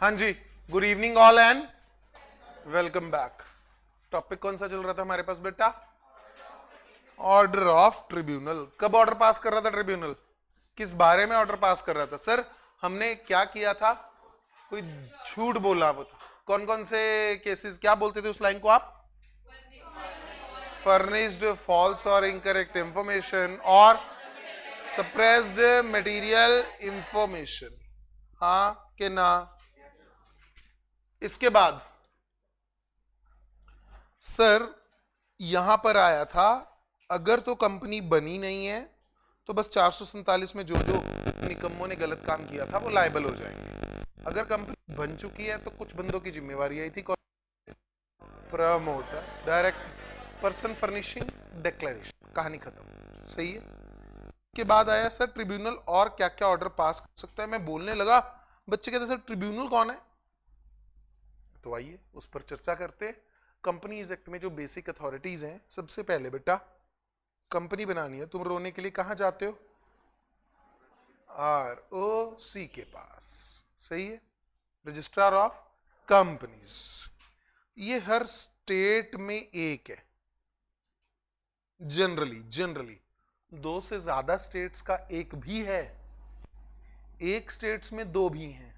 हाँ जी, good evening all and welcome back. Topic कौन सा चल रहा था हमारे पास बेटा? Order of tribunal. कब ऑर्डर पास कर रहा था ट्रिब्यूनल? किस बारे में ऑर्डर पास कर रहा था? सर हमने क्या किया था? कोई झूठ बोला वो था। कौन कौन से केसेस क्या बोलते थे उस लाइन को आप? फर्निश्ड फॉल्स और इनकरेक्ट इंफॉर्मेशन और सप्रेस्ड मटेरियल इंफॉर्मेशन। हाँ कि ना? इसके बाद सर यहां पर आया था, अगर तो कंपनी बनी नहीं है तो बस 447 में जो जो निकम्मों ने गलत काम किया था वो लायबल हो जाएंगे। अगर कंपनी बन चुकी है तो कुछ बंदों की जिम्मेवारी आई थी। Promoter, direct person, furnishing, declaration, कहानी खत्म। सही है। के बाद आया सर ट्रिब्यूनल और क्या क्या ऑर्डर पास कर सकता है। मैं बोलने लगा, बच्चे कहते सर ट्रिब्यूनल कौन है? तो आइए उस पर चर्चा करते हैं। कंपनीज एक्ट में जो बेसिक अथॉरिटीज हैं, सबसे पहले बेटा कंपनी बनानी है, तुम रोने के लिए कहां जाते हो? ROC के पास। सही है, रजिस्ट्रार ऑफ कंपनीज। ये हर स्टेट में एक है। जनरली दो से ज्यादा स्टेट्स का एक भी है, एक स्टेट्स में दो भी हैं,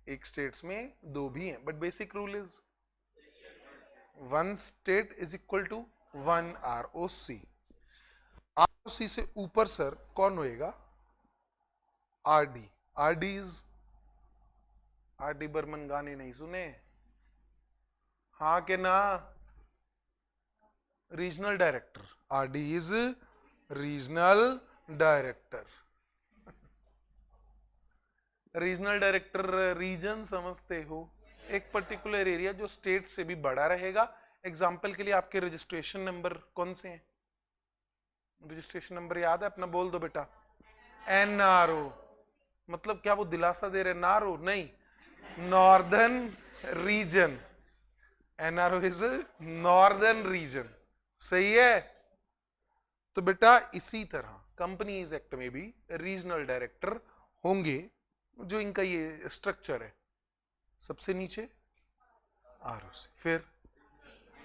एक स्टेट्स में दो भी हैं, but basic rule is one state is equal to one ROC। ROC से ऊपर सर कौन होएगा? RD। RD इज RD बर्मन। गाने नहीं सुने? हाँ के ना? Regional director. RD इज regional director. Regional director region समझते हो? एक पर्टिकुलर एरिया जो स्टेट से भी बड़ा रहेगा। एग्जाम्पल के लिए आपके रजिस्ट्रेशन नंबर कौन से हैं? रजिस्ट्रेशन नंबर याद है अपना? बोल दो बेटा। NRO। मतलब क्या वो दिलासा दे रहे? नारो नहीं, northern region. NRO is northern region. सही है। तो बेटा इसी तरह कंपनीज एक्ट में भी रीजनल डायरेक्टर होंगे। जो इनका ये स्ट्रक्चर है, सबसे नीचे ROC, फिर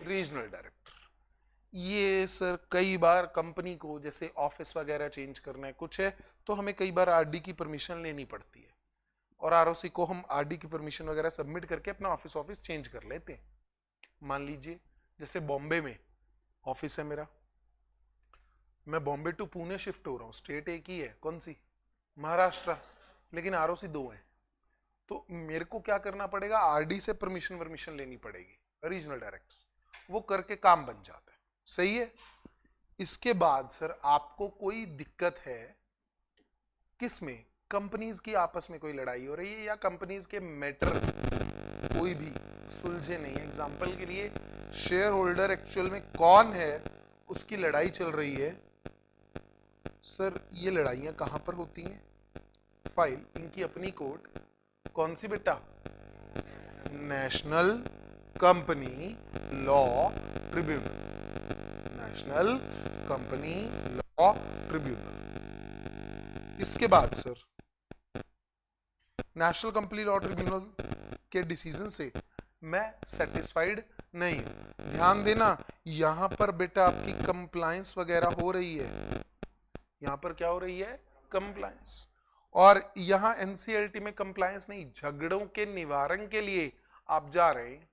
रीजनल डायरेक्टर। ये सर कई बार कंपनी को जैसे ऑफिस वगैरह चेंज करना है, कुछ है, तो हमें कई बार RD की परमिशन लेनी पड़ती है, और ROC को हम RD की परमिशन वगैरह सबमिट करके अपना ऑफिस ऑफिस चेंज कर लेते हैं। मान लीजिए जैसे बॉम्बे में ऑफिस है मेरा, मैं बॉम्बे टू पुणे शिफ्ट हो रहा हूँ, स्टेट एक ही है, कौन सी? महाराष्ट्र, लेकिन ROC दो है। तो मेरे को क्या करना पड़ेगा? RD से परमिशन वर्मिशन लेनी पड़ेगी, रीजनल डायरेक्टर, वो करके काम बन जाता है। सही है। इसके बाद सर आपको कोई दिक्कत है किसमें? कंपनीज की आपस में कोई लड़ाई हो रही है या कंपनीज के मैटर कोई भी सुलझे नहीं है। एग्जांपल के लिए शेयर होल्डर एक्चुअल में कौन है, उसकी लड़ाई चल रही है। सर ये लड़ाइयां कहां पर होती हैं? फाइल इनकी अपनी कोर्ट, कौन सी बेटा? National company law tribunal. National company law tribunal. इसके बाद sir national company law tribunal के डिसीजन से मैं सेटिस्फाइड नहीं हूं। ध्यान देना, यहां पर बेटा आपकी कंप्लायंस वगैरह हो रही है। यहां पर क्या हो रही है? कंप्लायंस। और यहां NCLT में कंप्लायंस नहीं, झगड़ों के निवारण के लिए आप जा रहे हैं,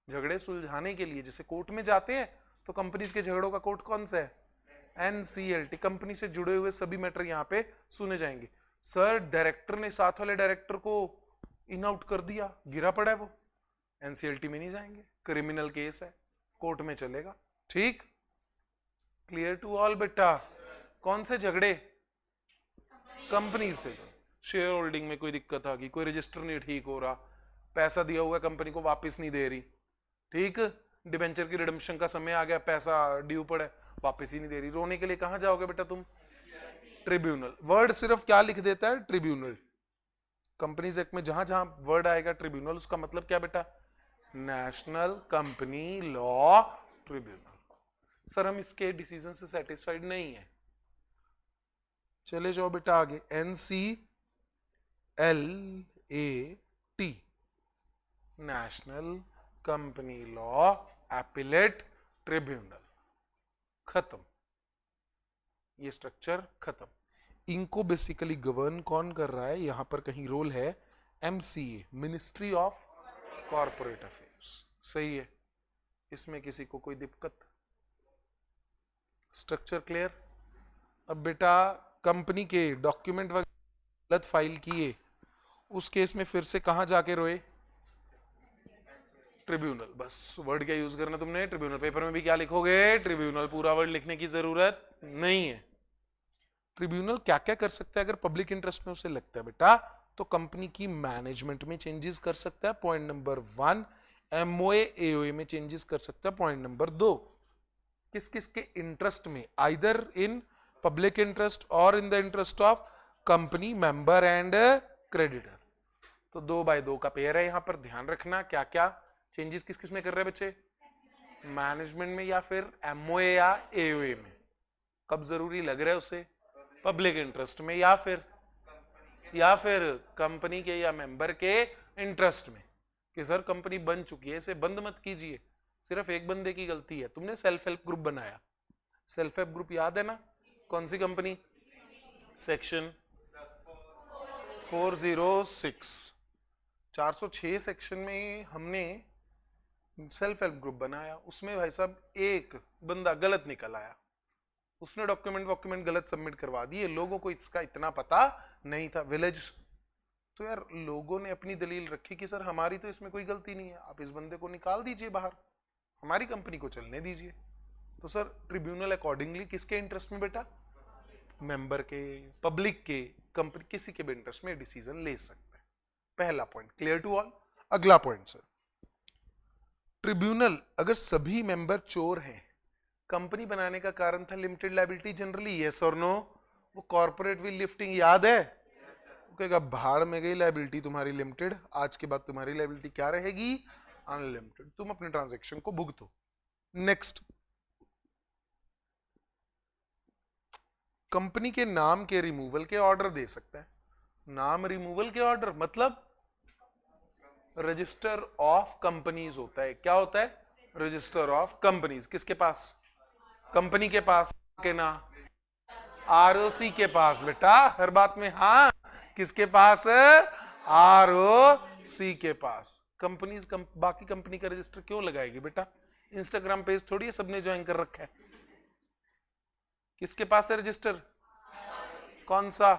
झगड़े सुलझाने के लिए। जैसे कोर्ट में जाते हैं तो कंपनीज के झगड़ों का कोर्ट कौन सा है? NCLT। कंपनी से जुड़े हुए सभी मैटर यहां पे सुने जाएंगे। सर डायरेक्टर ने साथ वाले डायरेक्टर को इन आउट कर दिया, गिरा पड़ा है वो, NCLT में नहीं जाएंगे, क्रिमिनल केस है, कोर्ट में चलेगा। ठीक, क्लियर टू ऑल बेटा? कौन से झगड़े? कंपनी से। शेयर होल्डिंग में कोई दिक्कत आ गई, कोई रजिस्टर नहीं ठीक हो रहा, पैसा दिया हुआ कंपनी को वापस नहीं दे रही, ठीक, डिबेंचर की रिडम्पशन का समय आ गया, पैसा ड्यू पड़ा, वापस ही नहीं दे रही, रोने के लिए कहां जाओगे बेटा तुम? ट्रिब्यूनल। वर्ड सिर्फ क्या लिख देता है? ट्रिब्यूनल। कंपनीज एक्ट में जहां जहां वर्ड आएगा ट्रिब्यूनल, उसका मतलब क्या बेटा? National company law tribunal. Sir हम इसके डिसीजन से सेटिस्फाइड नहीं है, चले जाओ बेटा आगे। NCLAT national company law appellate tribunal. खत्म, ये स्ट्रक्चर खत्म। इनको बेसिकली गवर्न कौन कर रहा है? यहां पर कहीं रोल है MCA, ministry of corporate affairs. सही है, इसमें किसी को कोई दिक्कत? Structure clear? अब बेटा कंपनी के डॉक्यूमेंट वगैरह गलत फाइल किए, उस केस में फिर से कहां जाके रोए? ट्रिब्यूनल। बस वर्ड क्या यूज करना तुमने? ट्रिब्यूनल। पेपर में भी क्या लिखोगे? ट्रिब्यूनल। पूरा वर्ड लिखने की जरूरत नहीं है। ट्रिब्यूनल क्या क्या कर सकता है अगर पब्लिक इंटरेस्ट में उसे लगता है बेटा? तो कंपनी की मैनेजमेंट में चेंजेस कर सकता है, पॉइंट नंबर 1। MOA AOA में चेंजेस कर सकता है, पॉइंट नंबर 2। किस किस के इंटरेस्ट में? आइदर इन पब्लिक इंटरेस्ट और in the interest of company member and creditor. तो 2 बाय 2 का पेयर है यहां पर। ध्यान रखना क्या क्या चेंजेस किस किस में कर रहे हैं बच्चे? मैनेजमेंट में या फिर MOA या AOA में। कब जरूरी लग रहा है उसे? पब्लिक इंटरेस्ट में या फिर कंपनी के या मेंबर के इंटरेस्ट में। कि सर कंपनी बन चुकी है, इसे बंद मत कीजिए। सिर्फ एक बंदे की गलती है, तुमने सेल्फ हेल्प ग्रुप बनाया। सेल्फ हेल्प ग्रुप याद है ना? कौन सी कंपनी? सेक्शन 406 406 सेक्शन में हमने सेल्फ हेल्प ग्रुप बनाया। उसमें भाई साहब एक बंदा गलत निकल आया, उसने डॉक्यूमेंट गलत सबमिट करवा दिए। लोगों को इसका इतना पता नहीं था, विलेज। तो यार लोगों ने अपनी दलील रखी कि सर हमारी तो इसमें कोई गलती नहीं है, आप इस बंदे को निकाल दीजिए बाहर, हमारी कंपनी को चलने दीजिए। तो सर ट्रिब्यूनल अकॉर्डिंगली किसके इंटरेस्ट में बेटा? मेंबर के, पब्लिक के, कंपनी, किसी के भी इंटरेस्ट में डिसीजन ले सकता है। पहला पॉइंट क्लियर टू ऑल। अगला पॉइंट सर, ट्रिब्यूनल अगर सभी मेंबर चोर हैं, कंपनी बनाने का कारण था लिमिटेड लायबिलिटी जनरली, यस और नो? वो कॉर्पोरेट विल लिफ्टिंग याद है? कहेगा भाड़ में गई लायबिलिटी तुम्हारी लिमिटेड, आज के बाद तुम्हारी लायबिलिटी क्या रहेगी? अनलिमिटेड। तुम अपने ट्रांजैक्शन को भुगतो। नेक्स्ट, कंपनी के नाम के रिमूवल के ऑर्डर दे सकता है। नाम रिमूवल के ऑर्डर मतलब रजिस्टर ऑफ कंपनीज होता है। क्या होता है? Register of companies. किसके पास? कंपनी के पास के ना ROC के पास बेटा, हर बात में हाँ। किसके पास? ROC के पास। कंपनी बाकी कंपनी का रजिस्टर क्यों लगाएगी बेटा? इंस्टाग्राम पेज थोड़ी है सबने ज्वाइन कर रखा है। किसके पास है रजिस्टर? कौन सा?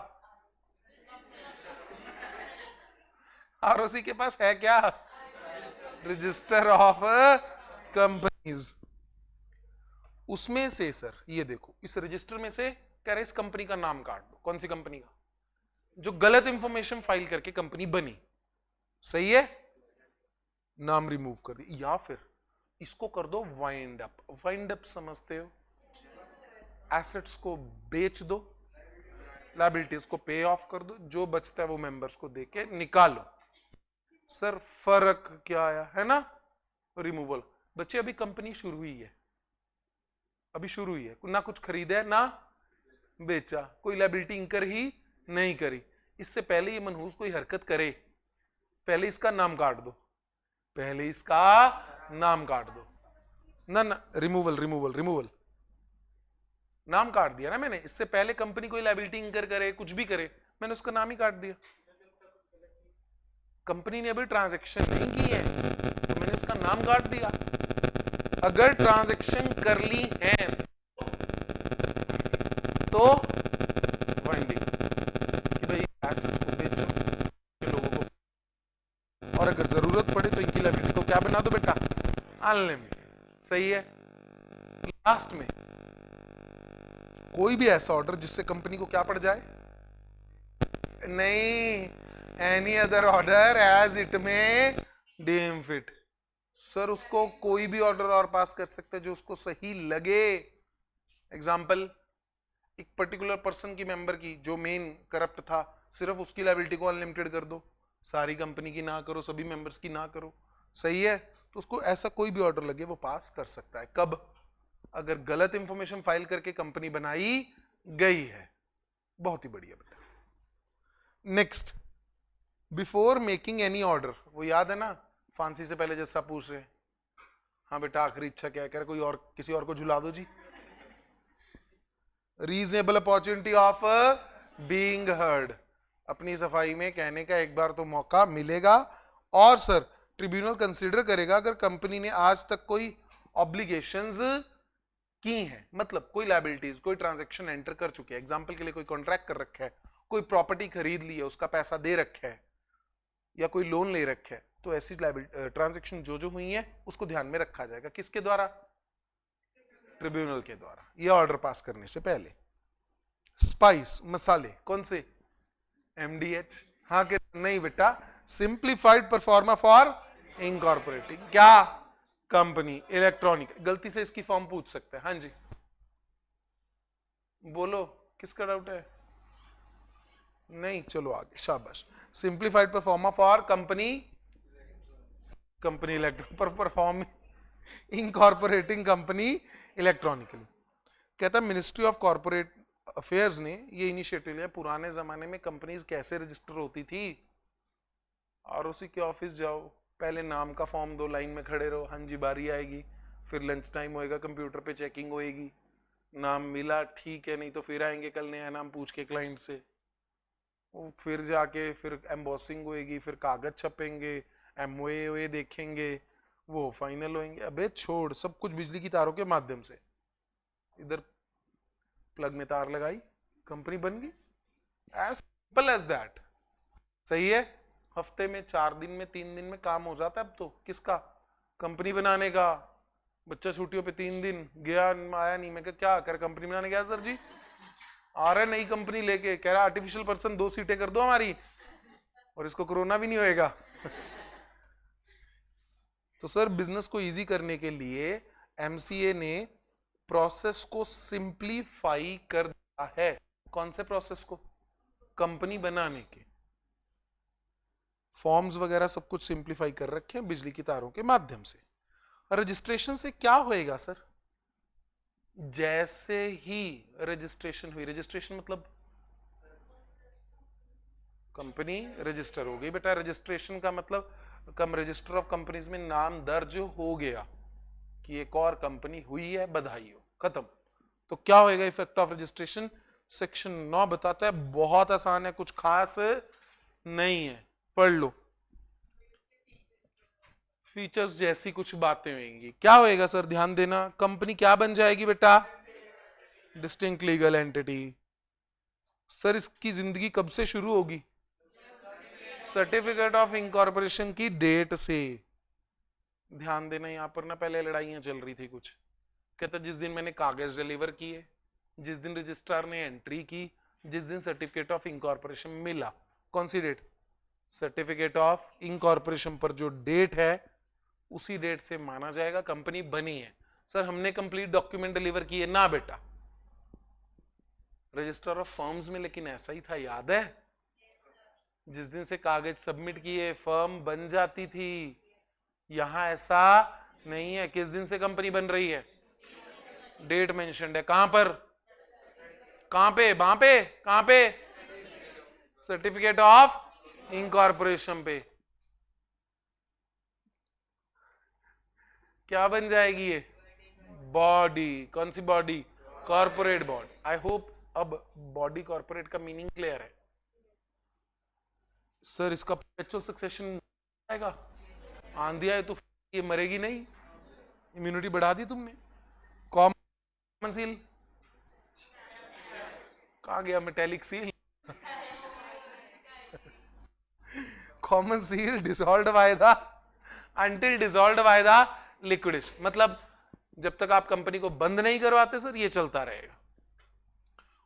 ROC के पास है क्या? Register of companies. उसमें से सर ये देखो, इस रजिस्टर में से कह रहे इस कंपनी का नाम काट दो। कौन सी कंपनी का? जो गलत इंफॉर्मेशन फाइल करके कंपनी बनी, सही है? नाम रिमूव कर दी। या फिर इसको कर दो वाइंड अप। वाइंड अप समझते हो? एसेट्स को बेच दो, लायबिलिटीज को पे ऑफ कर दो, जो बचता है वो मेंबर्स को देके निकालो। सर फर्क क्या आया है ना? रिमूवल। बच्चे अभी कंपनी शुरू हुई है, अभी शुरू हुई है, ना कुछ खरीदा ना बेचा, कोई लायबिलिटी इंकर ही नहीं करी। इससे पहले ये मनहूस कोई हरकत करे, पहले इसका नाम काट दो, पहले इसका नाम काट दो। ना रिमूवल नाम काट दिया ना मैंने। इससे पहले कंपनी कोई लायबिलिटी इंकर करे, कुछ भी करे, मैंने उसका नाम ही काट दिया। कंपनी ने अभी ट्रांजैक्शन नहीं की है तो मैंने उसका नाम काट दिया। अगर ट्रांजैक्शन कर ली है तो वाइंडिंग कि भाई एसेट्स को बेचो लोगों को, और अगर जरूरत पड़े तो इनकी लायबिलिटी को क्या बना दो बेटा? अनलिमिटेड। सही है? लास्ट में कोई भी ऐसा ऑर्डर जिससे कंपनी को क्या पड़ जाए? नहीं, any other order as it में डीम फिट। सर उसको कोई भी ऑर्डर और पास कर सकते हैं जो उसको सही लगे। एग्जाम्पल, एक पर्टिकुलर पर्सन की मेंबर की जो मेन करप्ट था, सिर्फ उसकी लायबिलिटी को अनलिमिटेड कर दो, सारी कंपनी की ना करो, सभी मेंबर्स की ना करो। सही है? तो उसको ऐसा कोई भी ऑर्डर लगे वो पास कर सकता है। कब? अगर गलत इंफॉर्मेशन फाइल करके कंपनी बनाई गई है। बहुत ही बढ़िया बेटा। Next, before making any order, वो याद है ना? फांसी से पहले जैसा पूछ रहे, हाँ बेटा आखिरी इच्छा क्या है, कह रहे कोई और, किसी और को झुला दो जी। Reasonable opportunity of being heard, अपनी सफाई में कहने का एक बार तो मौका मिलेगा। और सर ट्रिब्यूनल कंसीडर करेगा अगर कंपनी ने आज तक कोई ऑब्लिगेशंस की हैं, मतलब कोई लायबिलिटीज, कोई ट्रांजैक्शन एंटर कर चुके हैं, एग्जांपल के लिए कोई कॉन्ट्रैक्ट कर रखा है, कोई प्रॉपर्टी खरीद ली है, उसका पैसा दे रखा है, या कोई लोन ले रखा है, तो ऐसी ट्रांजैक्शन जो जो हुई है उसको ध्यान में रखा जाएगा। किसके द्वारा? ट्रिब्यूनल के द्वारा, ये ऑर्डर पास करने से पहले। स्पाइस मसाले कौन से? एमडीएच, हाँ के नहीं बेटा, सिंप्लीफाइड परफॉर्मा फॉर इनकॉर्पोरेटिंग क्या कंपनी, इलेक्ट्रॉनिक। गलती से इसकी फॉर्म पूछ सकते हैं। हाँ जी बोलो, किसका डाउट है? नहीं, चलो आगे, शाबाश। Simplified pro forma for company, company electro perform incorporating company electronically. कहता है मिनिस्ट्री ऑफ कॉर्पोरेट अफेयर्स ने ये इनिशिएटिव लिया। पुराने जमाने में कंपनीज कैसे रजिस्टर होती थी, आरओसी के ऑफिस जाओ, पहले नाम का फॉर्म दो, लाइन में खड़े रहो, हाँ जी बारी आएगी, फिर लंच टाइम होएगा, कंप्यूटर पे चेकिंग होएगी, नाम मिला ठीक है, नहीं तो फिर आएंगे कल नया नाम पूछ के क्लाइंट से, फिर जाके फिर एम्बॉसिंग होएगी, फिर कागज छपेंगे, एमओए देखेंगे, वो फाइनल होएंगे। अबे छोड़, सब कुछ बिजली की तारों के माध्यम से, इधर प्लग में तार लगाई, कंपनी बन गई, एज सिंपल एज दैट। सही है, हफ्ते में 4 दिन में 3 दिन में काम हो जाता है अब तो। किसका? कंपनी बनाने का। बच्चा छुट्टियों पे 3 दिन गया, आया नहीं, मैं क्या कर, कंपनी बनाने गया सर जी, आ रहा है नई कंपनी लेके, कह रहा आर्टिफिशियल पर्सन 2 सीटें कर दो हमारी, और इसको कोरोना भी नहीं होएगा। तो सर बिजनेस को इजी करने के लिए एमसीए ने प्रोसेस को सिंप्लीफाई कर दिया है। कौन से प्रोसेस को? कंपनी बनाने के फॉर्म्स वगैरह सब कुछ सिंप्लीफाई कर रखे हैं बिजली की तारों के माध्यम से। रजिस्ट्रेशन से क्या होएगा सर? जैसे ही रजिस्ट्रेशन हुई, रजिस्ट्रेशन मतलब कंपनी रजिस्टर हो गई बेटा। रजिस्ट्रेशन का मतलब कम रजिस्टर ऑफ कंपनीज में नाम दर्ज हो गया कि एक और कंपनी हुई है, बधाई हो, खत्म। तो क्या होएगा इफेक्ट ऑफ रजिस्ट्रेशन? सेक्शन 9 बताता है, बहुत आसान है, कुछ खास नहीं है, पढ़ लो। फीचर्स जैसी कुछ बातें होंगी। क्या होएगा सर? ध्यान देना, कंपनी क्या बन जाएगी बेटा? Distinct legal entity. सर इसकी जिंदगी कब से शुरू होगी? सर्टिफिकेट ऑफ इनकॉर्पोरेशन की डेट से। ध्यान देना, यहां पर ना पहले लड़ाइयां चल रही थी कुछ। कहता जिस दिन मैंने कागज डिलीवर किए, जिस दिन रजिस्ट्रार ने एंट्री की, जिस दिन सर्टिफिकेट ऑफ इनकॉर्पोरेशन मिला, कौन सी डेट? सर्टिफिकेट ऑफ इनकॉर्पोरेशन पर जो डेट है उसी डेट से माना जाएगा कंपनी बनी है। सर हमने कंप्लीट डॉक्यूमेंट डिलीवर किए ना बेटा, रजिस्टर ऑफ फर्म्स में लेकिन ऐसा ही था, याद है? जिस दिन से कागज सबमिट किए फर्म बन जाती थी। यहां ऐसा नहीं है। किस दिन से कंपनी बन रही है? डेट मेंशन्ड है। कहां पर? कहां पे? वहां पे? कहां पे? सर्टिफिकेट ऑफ इनकॉर्पोरेशन पे। क्या बन जाएगी ये? बॉडी। कौन सी body? Corporate body. I hope अब बॉडी कॉर्पोरेट का मीनिंग क्लियर है। सर इसका परपेचुअल सक्सेशन आएगा? आंधी आए तो ये मरेगी नहीं, इम्यूनिटी बढ़ा दी तुमने। कॉमन सील कहा गया? Metallic seal. Common seal dissolved by the, until dissolved by the liquidation. मतलब जब तक आप कंपनी को बंद नहीं करवाते सर ये चलता रहेगा।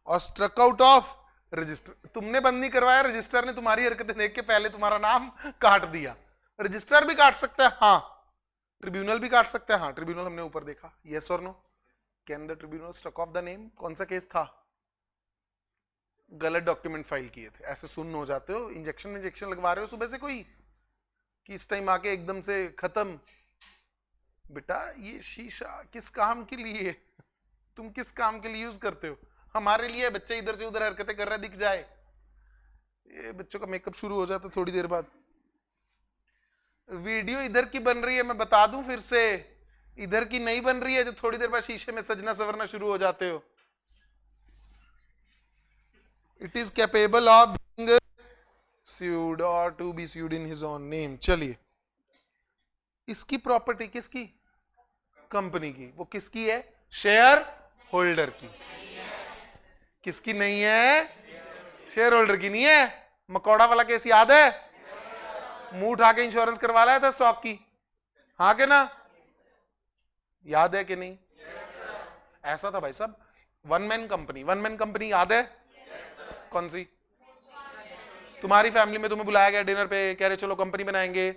और स्ट्रक आउट ऑफ रजिस्टर, तुमने बंद नहीं करवाया, रजिस्टर ने तुम्हारी हरकतें देख के पहले तुम्हारा नाम काट दिया। रजिस्टर भी काट सकता है, हाँ। ट्रिब्यूनल भी काट सकता है, हाँ। ट्रिब्यूनल हमने ऊपर देखा, यस और no. Can the tribunal struck off the name? कौन सा केस था? गलत डॉक्यूमेंट फाइल किए थे। ऐसे सुन्न हो जाते हो, इंजेक्शन लगवा रहे हो सुबह से कोई, कि इस टाइम आके एकदम से खत्म। बेटा ये शीशा किस काम के लिए, तुम किस काम के लिए यूज करते हो? हमारे लिए बच्चे इधर से उधर हरकतें कर रहा दिख जाए, ये बच्चों का मेकअप शुरू हो जाता थोड़ी देर बाद। वीडियो इधर की बन रही है, मैं बता दूं फिर से, इधर की नहीं बन रही है जो थोड़ी देर बाद शीशे में सजना सवरना शुरू हो जाते हो। It is capable of being sued or to be sued in his own name। चलिए, इसकी प्रॉपर्टी किसकी? कंपनी की। वो किसकी है? शेयर होल्डर की। किसकी नहीं है? शेयर होल्डर की नहीं है। मकौड़ा वाला केस याद है? मुंह उठा के इंश्योरेंस करवा लाया था स्टॉक की, हाँ के ना? याद है कि नहीं? ऐसा था भाई साहब, one man company. One man company याद है? कौन सी? तुम्हारी फैमिली में तुम्हें बुलाया गया डिनर पे, कह रहे चलो कंपनी बनाएंगे,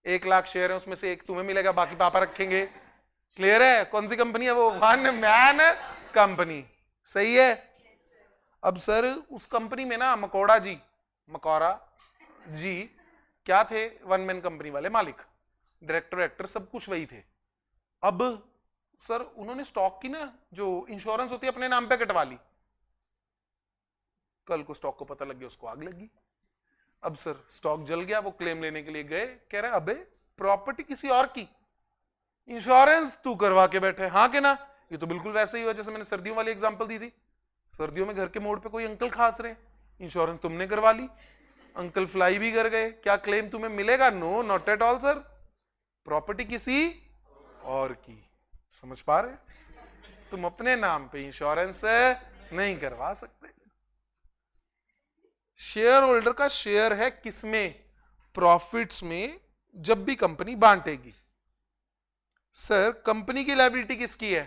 1 लाख शेयर है उसमें से एक तुम्हें मिलेगा, बाकी पापा रखेंगे। क्लियर है? कौन सी कंपनी है वो? One man company. सही है। अब सर उस कंपनी में ना मकौड़ा जी क्या थे? वन मैन कंपनी वाले मालिक, डायरेक्टर एक्टर सब कुछ वही थे। अब सर उन्होंने स्टॉक की ना जो इंश्योरेंस होती है अपने नाम पे कटवा ली। कल को स्टॉक को पता लग गया, उसको आग लगी। अब सर स्टॉक जल गया, वो क्लेम लेने के लिए गए, कह रहे अबे प्रॉपर्टी किसी और की, इंश्योरेंस तू करवा के बैठे, हाँ के ना? ये तो बिल्कुल वैसे ही हुआ जैसे मैंने सर्दियों वाली एग्जांपल दी थी। सर्दियों में घर के मोड़ पे कोई अंकल खास रहे, इंश्योरेंस तुमने करवा ली, अंकल फ्लाई भी कर गए, क्या क्लेम तुम्हें मिलेगा? No, not at all sir, property किसी और की। समझ पा रहे? तुम अपने नाम पे इंश्योरेंस नहीं करवा सकते। शेयर होल्डर का शेयर है किसमें? प्रॉफिट्स में, जब भी कंपनी बांटेगी। सर कंपनी की लायबिलिटी किसकी है?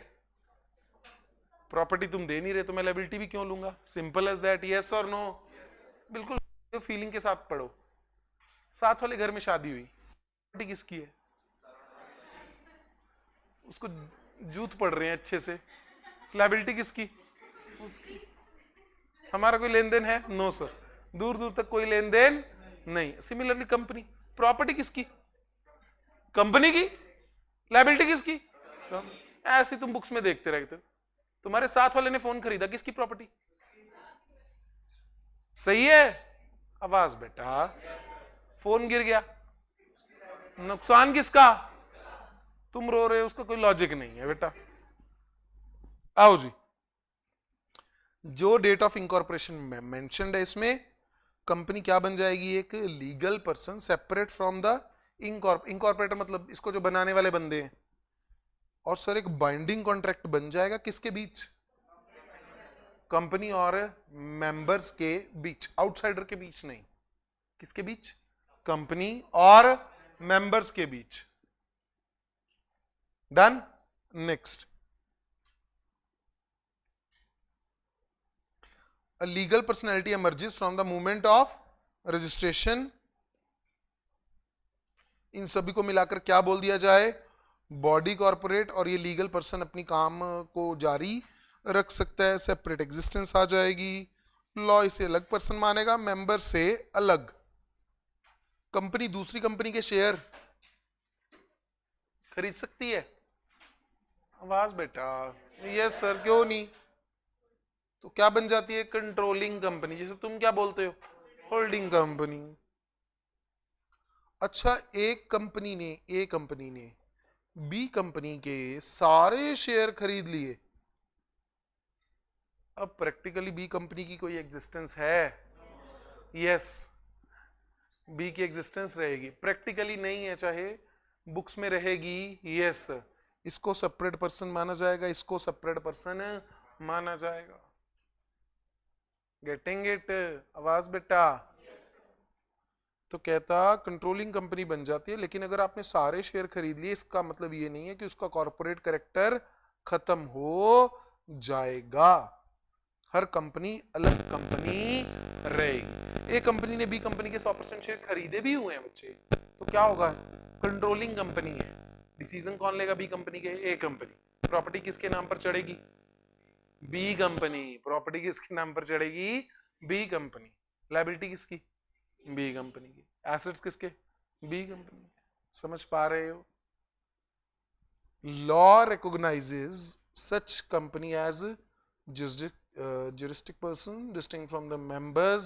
प्रॉपर्टी तुम दे नहीं रहे तो मैं लायबिलिटी भी क्यों लूंगा? Simple as that. यस और नो? बिल्कुल फीलिंग के साथ पढ़ो। साथ वाले घर में शादी हुई, प्रॉपर्टी किसकी है? उसको जूत पड़ रहे हैं अच्छे से, लायबिलिटी किसकी? उसकी। हमारा कोई लेन देन है? नो सर, दूर दूर तक कोई लेन देन नहीं। सिमिलरली कंपनी, प्रॉपर्टी किसकी? कंपनी की। लायबिलिटी किसकी? ऐसे तुम बुक्स में देखते रहते हो। तुम्हारे साथ वाले ने फोन खरीदा, किसकी प्रॉपर्टी? सही है? आवाज बेटा। फोन गिर गया, नुकसान किसका? तुम रो रहे हो, उसका कोई लॉजिक नहीं है बेटा। आओ जी, जो डेट ऑफ इंकॉर्पोरेशन में मेंशन्ड है इसमें कंपनी क्या बन जाएगी? एक legal person separate from the incorporator, मतलब इसको जो बनाने वाले बंदे हैं। और सर एक बाइंडिंग कॉन्ट्रैक्ट बन जाएगा किसके बीच? कंपनी और मेंबर्स के बीच, आउटसाइडर के बीच नहीं। किसके बीच? कंपनी और मेंबर्स के बीच। Done. Next, a legal personality emerges from the moment of registration। इन सभी को मिलाकर क्या बोल दिया जाए? Body corporate. और ये लीगल पर्सन अपनी काम को जारी रख सकता है, सेपरेट एग्जिस्टेंस आ जाएगी, लॉ इसे अलग पर्सन मानेगा, मेंबर से अलग। कंपनी दूसरी कंपनी के शेयर खरीद सकती है? आवाज बेटा। यस सर, क्यों नहीं? तो क्या बन जाती है? कंट्रोलिंग कंपनी, जैसे तुम क्या बोलते हो, होल्डिंग कंपनी। अच्छा, ए कंपनी ने बी कंपनी के सारे शेयर खरीद लिए। अब प्रैक्टिकली बी कंपनी की कोई एग्जिस्टेंस है? यस, बी की एग्जिस्टेंस रहेगी, प्रैक्टिकली नहीं है, चाहे बुक्स में रहेगी। यस, इसको सेपरेट पर्सन माना जाएगा, इसको सेपरेट पर्सन माना जाएगा। Getting it? आवाज बेटा। तो कहता कंट्रोलिंग कंपनी बन जाती है, लेकिन अगर आपने सारे शेयर खरीद लिए इसका मतलब ये नहीं है कि उसका कॉर्पोरेट कैरेक्टर खत्म हो जाएगा। हर कंपनी अलग कंपनी रहेगी। ए कंपनी ने बी कंपनी के 100% शेयर खरीदे भी हुए हैं बच्चे, तो क्या होगा? कंट्रोलिंग कंपनी है। डिसीजन कौन लेगा? बी कंपनी के? ए कंपनी। प्रॉपर्टी किसके नाम पर चढ़ेगी? बी कंपनी। प्रॉपर्टी किसके नाम पर चढ़ेगी? बी कंपनी। लायबिलिटी किसकी? बी कंपनी की। एसेट्स किसके? बी कंपनी। समझ पा रहे हो? Law recognises such company as juristic person distinct from the members।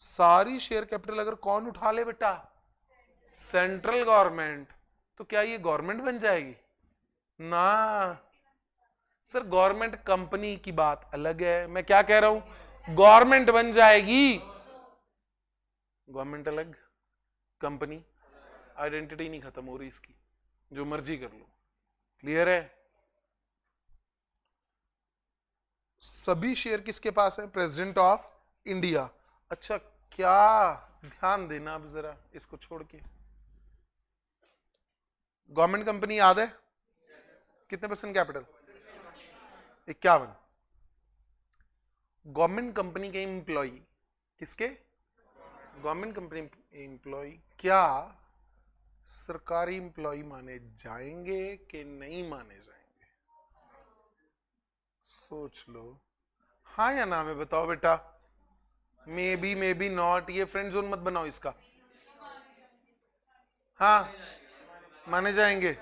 सारी शेयर कैपिटल अगर कौन उठा ले बेटा? सेंट्रल गवर्नमेंट, तो क्या ये गवर्नमेंट बन जाएगी ना? सर गवर्नमेंट कंपनी की बात अलग है, मैं क्या कह रहा हूं, गवर्नमेंट बन जाएगी, गवर्नमेंट अलग, कंपनी, आइडेंटिटी नहीं खत्म हो रही इसकी, जो मर्जी कर लो। क्लियर है? सभी शेयर किसके पास है? President of India. अच्छा, क्या ध्यान देना अब जरा इसको छोड़ के, गवर्नमेंट कंपनी याद है? कितने परसेंट कैपिटल? 51। गवर्नमेंट कंपनी के एम्प्लॉय, किसके? गवर्नमेंट कंपनी एम्प्लॉय क्या सरकारी एम्प्लॉय माने जाएंगे कि नहीं माने जाएंगे? सोच लो, हाँ या ना में बताओ बेटा। मे बी नॉट, ये फ्रेंड जोन मत बनाओ इसका। हाँ माने जाएंगे,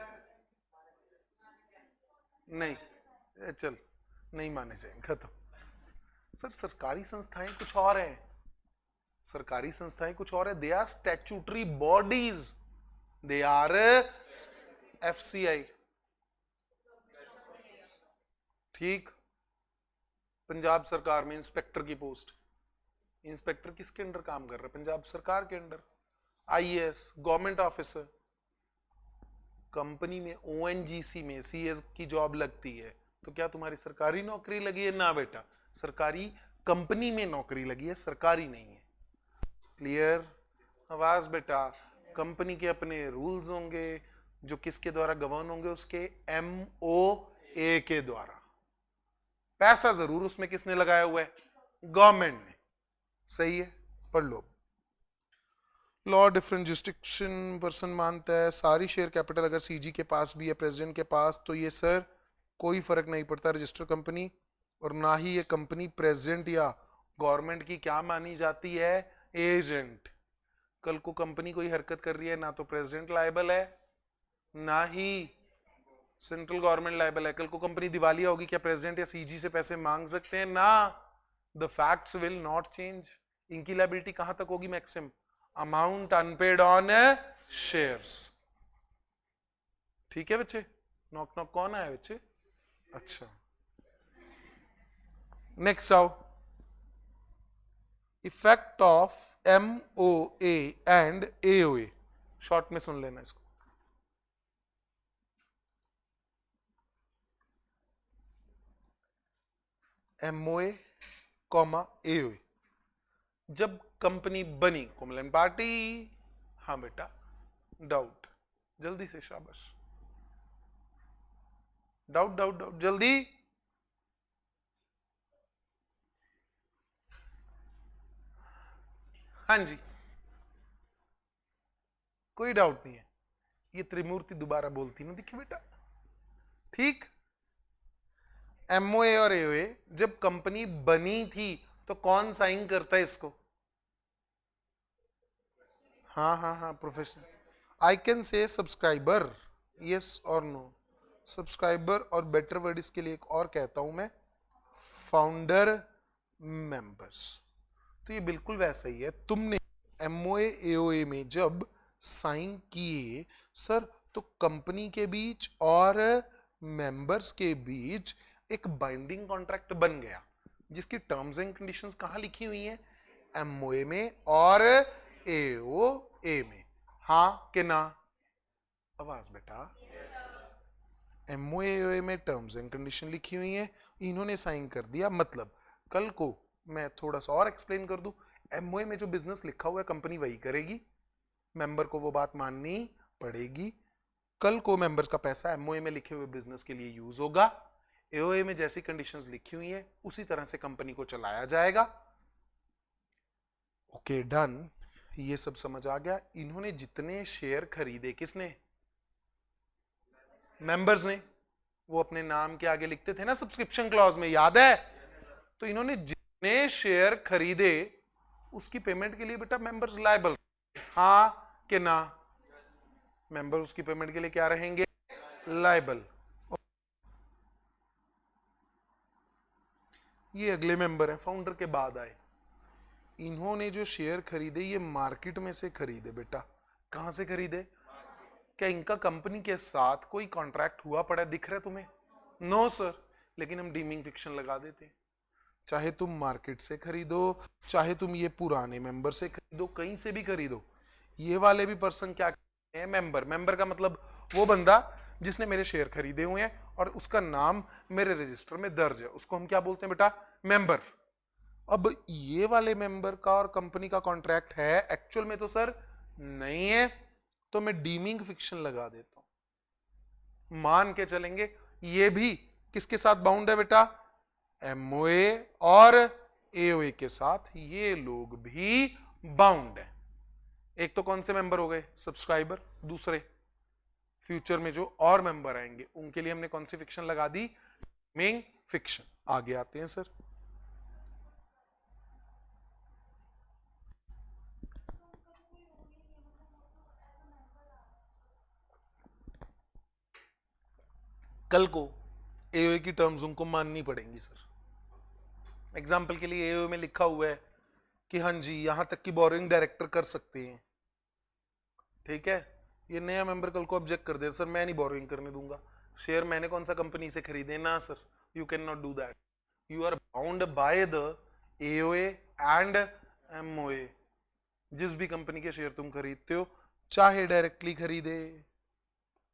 नहीं चल नहीं माने जाएंगे, खत्म। सर सरकारी संस्थाएं कुछ और है, सरकारी संस्थाएं कुछ और है, they are statutory bodies, they are FCI. ठीक, पंजाब सरकार में इंस्पेक्टर की पोस्ट, इंस्पेक्टर किसके अंडर काम कर रहा है? पंजाब सरकार के under. IAS government officer, company में ओएनजीसी में सीएस की जॉब लगती है, तो क्या तुम्हारी सरकारी नौकरी लगी है? ना बेटा, सरकारी कंपनी में नौकरी लगी है, सरकारी नहीं है। क्लियर? आवाज बेटा, कंपनी के अपने रूल्स होंगे जो किसके द्वारा गवर्न होंगे? उसके एमओए के द्वारा। पैसा जरूर उसमें किसने लगाया हुआ है? गवर्नमेंट ने। सही है, पढ़ लो। लॉ डिफरेंट जुरिस्डिक्शन पर्सन मानता है सारी शेयर कैपिटल अगर सीजी के पास भी है, प्रेसिडेंट के पास, तो ये सर कोई फर्क नहीं पड़ता रजिस्टर कंपनी, और ना ही ये कंपनी प्रेसिडेंट या गवर्नमेंट की क्या मानी जाती है? एजेंट। कल को कंपनी कोई हरकत कर रही है, ना तो प्रेसिडेंट लायबल है ना ही सेंट्रल गवर्नमेंट लायबल है। कल को कंपनी दिवालिया होगी, क्या प्रेसिडेंट या सीजी से पैसे मांग सकते हैं? ना, the facts will not change. इनकी लायबिलिटी कहां तक होगी? Maximum amount unpaid on shares. ठीक है बच्चे? नॉक नॉक कौन आया बच्चे? अच्छा, नेक्स्ट आओ, effect of MOA and AOA, short में सुन लेना इसको। एमओए कॉमा एओए, जब कंपनी बनी कोमलन पार्टी, हाँ बेटा, डाउट जल्दी से, शाबाश, डाउट डाउट डाउट जल्दी। हाँ जी, कोई डाउट नहीं है, ये त्रिमूर्ति दोबारा बोलती ना दिखे बेटा। ठीक, एमओए और एओए जब कंपनी बनी थी तो कौन साइन करता है इसको? हाँ हाँ हाँ, professional. I can say subscriber, yes और नो, सब्सक्राइबर, और बेटर वर्ड इसके लिए एक और कहता हूं मैं, फाउंडर मेंबर्स। तो ये बिल्कुल वैसा ही है, तुमने एमओए एओए में जब साइन किए सर, तो कंपनी के बीच और मेंबर्स के बीच एक बाइंडिंग कॉन्ट्रैक्ट बन गया, जिसकी टर्म्स एंड कंडीशंस कहां लिखी हुई हैं? एमओए में और एओए में। हाँ कि ना? आवाज बेटा, एमओए में टर्म्स एंड कंडीशन लिखी हुई है, इन्होंने साइन कर दिया, मतलब कल को मैं थोड़ा सा और एक्सप्लेन कर दूं, एमओए में जो बिजनेस लिखा हुआ है कंपनी वही करेगी, मेंबर को वो बात माननी पड़ेगी। कल को मेंबर का पैसा एमओए में लिखे हुए बिजनेस के लिए यूज होगा, एओए में जैसी कंडीशंस लिखी हुई है उसी तरह से कंपनी को चलाया जाएगा। ओके डन, ये सब समझ आ गया। इन्होंने जितने शेयर खरीदे, किसने? मेंबर्स ने, वो अपने नाम के आगे लिखते थे ना सब्सक्रिप्शन क्लॉज में, याद है? तो इन्होंने जितने शेयर खरीदे उसकी पेमेंट के लिए बेटा मेंबर्स लायबल, हाँ कि ना? मेंबर उसकी पेमेंट के लिए क्या रहेंगे? लायबल। ये अगले मेंबर है, फाउंडर के बाद आए, इन्होंने जो शेयर खरीदे ये मार्केट में से खरीदे बेटा, कहां से खरीदे? क्या इनका कंपनी के साथ कोई कॉन्ट्रैक्ट हुआ पड़ा दिख रहा है तुम्हें? नो सर, लेकिन हम डीमिंग फिक्शन लगा देते हैं। चाहे तुम मार्केट से खरीदो, चाहे तुम ये पुराने मेंबर से खरीदो, कहीं से भी खरीदो, ये वाले भी पर्सन क्या है? मेंबर। मेंबर का मतलब वो बंदा जिसने मेरे शेयर खरीदे हुए हैं और उसका नाम मेरे रजिस्टर में दर्ज है, उसको हम क्या बोलते हैं बेटा? मेंबर। अब ये वाले मेंबर का और कंपनी का कॉन्ट्रैक्ट है, एक्चुअल में तो सर नहीं है, तो मैं डीमिंग फिक्शन लगा देता हूं। मान के चलेंगे ये भी किसके साथ बाउंड है बेटा? एमओए और एओए के साथ ये लोग भी बाउंड है। एक तो कौन से मेंबर हो गए? सब्सक्राइबर। दूसरे फ्यूचर में जो और मेंबर आएंगे उनके लिए हमने कौन सी फिक्शन लगा दी? Dimming fiction. आगे आते हैं सर। कल को एओए की टर्म्स उनको माननी पड़ेंगी सर। एग्जाम्पल के लिए एओए में लिखा हुआ है कि हाँ जी यहां तक की बोरोइंग डायरेक्टर कर सकते हैं, ठीक है? ये नया मेंबर कल को ऑब्जेक्ट कर दे, सर मैं नहीं बोरोइंग करने दूंगा, शेयर मैंने कौन सा कंपनी से खरीदे? ना sir, you can not do that. You are bound by the AOA and MOA. जिस भी कंपनी के शेयर तुम खरीदते हो, चाहे डायरेक्टली खरीदे,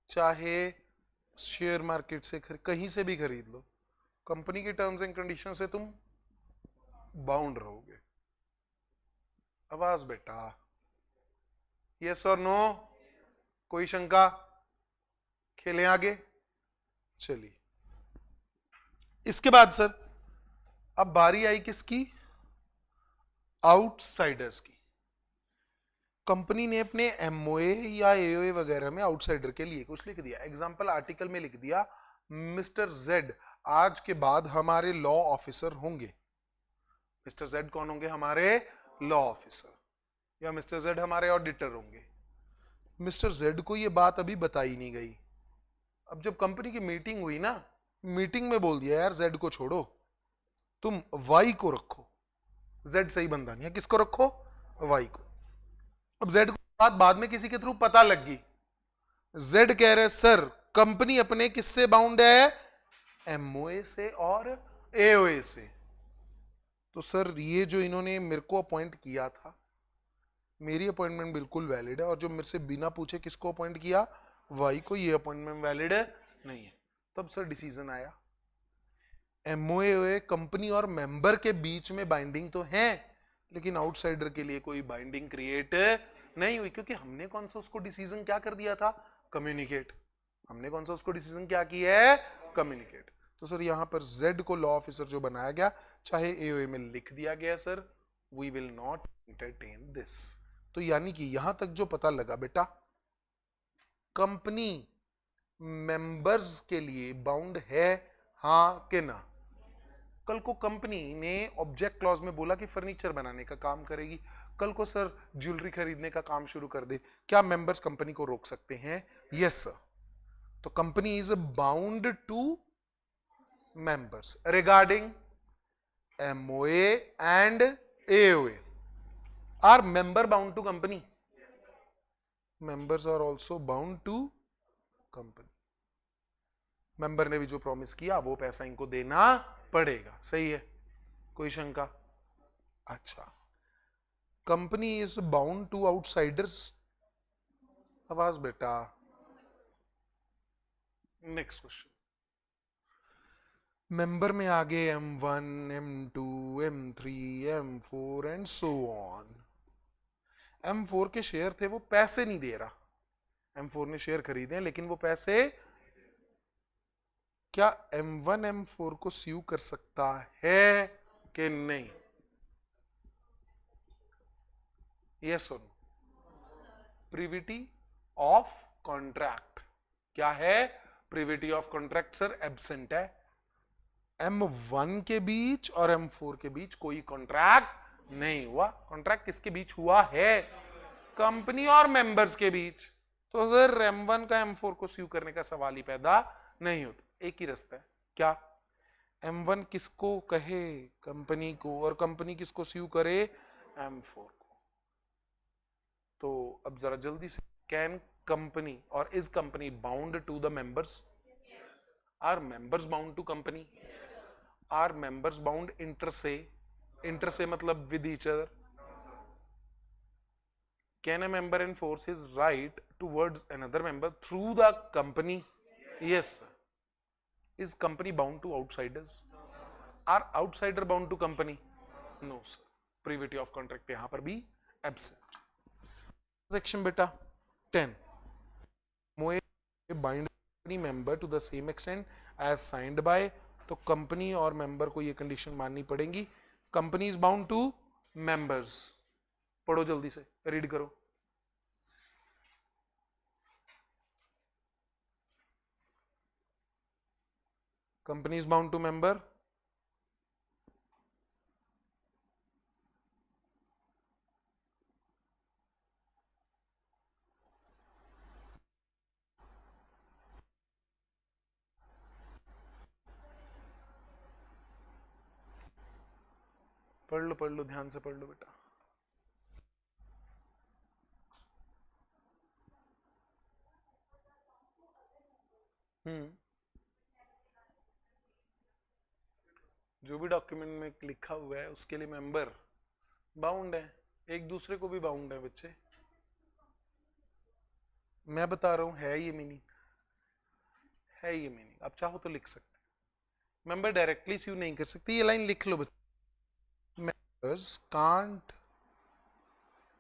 चाहे शेयर मार्केट से कहीं से भी खरीद लो, कंपनी के टर्म्स एंड कंडीशन से तुम बाउंड रहोगे। आवाज बेटा, यस और नो? कोई शंका? खेलें आगे? चलिए, इसके बाद सर अब बारी आई किसकी? आउटसाइडर्स की। कंपनी ने अपने एमओए या एओए वगैरह में आउटसाइडर के लिए कुछ लिख दिया। एग्जांपल आर्टिकल में लिख दिया मिस्टर जेड आज के बाद हमारे लॉ ऑफिसर होंगे। मिस्टर जेड कौन होंगे? हमारे लॉ ऑफिसर। या मिस्टर जेड हमारे ऑडिटर होंगे। मिस्टर जेड को ये बात अभी बताई नहीं गई। अब जब कंपनी की मीटिंग हुई ना, मीटिंग में बोल दिया यार जेड को छोड़ो, तुम वाई को रखो। जेड सही बंदा नहीं है, किसको रखो? वाई को। अब जेड को बात बाद में किसी के थ्रू पता लग गई। जेड कह रहे सर कंपनी अपने किससे बाउंड है? एमओए से और एओए से। तो सर ये जो इन्होंने मेरे को अपॉइंट किया था, मेरी अपॉइंटमेंट बिल्कुल वैलिड है, और जो मेरे से बिना पूछे किसको अपॉइंट किया? वाई को, ये अपॉइंटमेंट वैलिड है नहीं है। तब सर डिसीजन आया, एमओए कंपनी और मेंबर के बीच में बाइंडिंग तो है, लेकिन आउटसाइडर के लिए कोई बाइंडिंग क्रिएट नहीं हुई, क्योंकि हमने कौन सा उसको डिसीजन क्या कर दिया था? कम्युनिकेट। हमने कौन सा उसको डिसीजन क्या किया है? कम्युनिकेट। तो सर यहां पर जेड को लॉ ऑफिसर जो बनाया गया, चाहे एओए में लिख दिया गया sir, we will not entertain this. तो यानी कि यहां तक जो पता लगा बेटा, कंपनी मेंबर्स के लिए बाउंड है, हां कि ना? कल को कंपनी ने ऑब्जेक्ट क्लॉज में बोला कि फर्नीचर बनाने का काम करेगी, कल को सर ज्वेलरी खरीदने का काम शुरू कर दे, क्या मेंबर्स कंपनी को रोक सकते हैं? Yes sir. तो company is bound to members regarding MOA and AOA. Are member bound to company? Members are also bound to company. Member ने भी जो प्रॉमिस किया वो पैसा इनको देना पड़ेगा, सही है? कोई शंका? अच्छा, company is bound to outsiders. आवाज बेटा। नेक्स्ट क्वेश्चन, मेंबर में आगे M1, M2, M3, M4 and so on. M4 के शेयर थे, वो पैसे नहीं दे रहा। M4 ने शेयर खरीदे लेकिन वो पैसे, क्या M1 M4 को स्यू कर सकता है कि नहीं? यस और नो? प्रिविटी ऑफ कॉन्ट्रैक्ट क्या है? Privity of contract sir absent है। M1 के बीच और M4 के बीच कोई कॉन्ट्रैक्ट नहीं हुआ। कॉन्ट्रैक्ट किसके बीच हुआ है? कंपनी और मेंबर्स के बीच। तो सर M1 का M4 को स्यू करने का सवाल ही पैदा नहीं होता। एक ही रास्ता है, क्या? M1 किसको कहे? कंपनी को। और कंपनी किसको स्यू करे? M4 को। तो अब जरा जल्दी से, कैन कंपनी और is company bound to the members? Are members bound to company? Are members bound inter से? इंटर से मतलब with each other? Can a member enforce his right towards another member through the company? Yes, sir. Is company bound to outsiders? Are outsider bound to company? No, sir. Privity of contract यहां पर भी absent. Section बेटा 10. MOA bind any member to the same extent as signed by, तो company और member को ये condition माननी पड़ेगी. Company is bound to members. पढ़ो जल्दी से, रीड करो. Company is bound to member. पढ़ लो ध्यान से पढ़ लो बेटा. जो भी डॉक्यूमेंट में लिखा हुआ है उसके लिए मेंबर बाउंड है, एक दूसरे को भी बाउंड है बच्चे. मैं बता रहा हूं, है ये मीनिंग, है ये मीनिंग. आप चाहो तो लिख सकते हैं. मेंबर डायरेक्टली स्यू नहीं कर सकते, ये लाइन लिख लो बच्चे. Members can't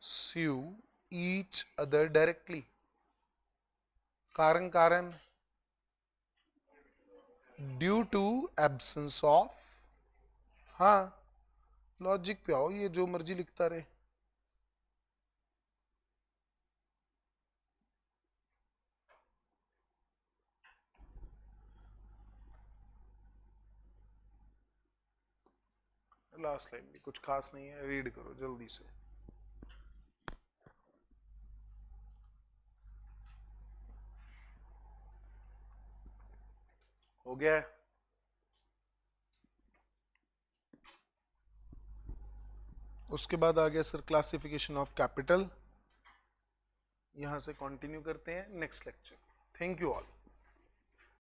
sue each other directly. कारण ड्यू टू एब्सेंस ऑफ. हाँ, लॉजिक पे आओ, ये जो मर्जी लिखता रहे. लास्ट लाइन भी कुछ खास नहीं है, रीड करो जल्दी से. हो गया है. उसके बाद आ गया सर क्लासिफिकेशन ऑफ कैपिटल. यहां से कंटिन्यू करते हैं next lecture. Thank you all.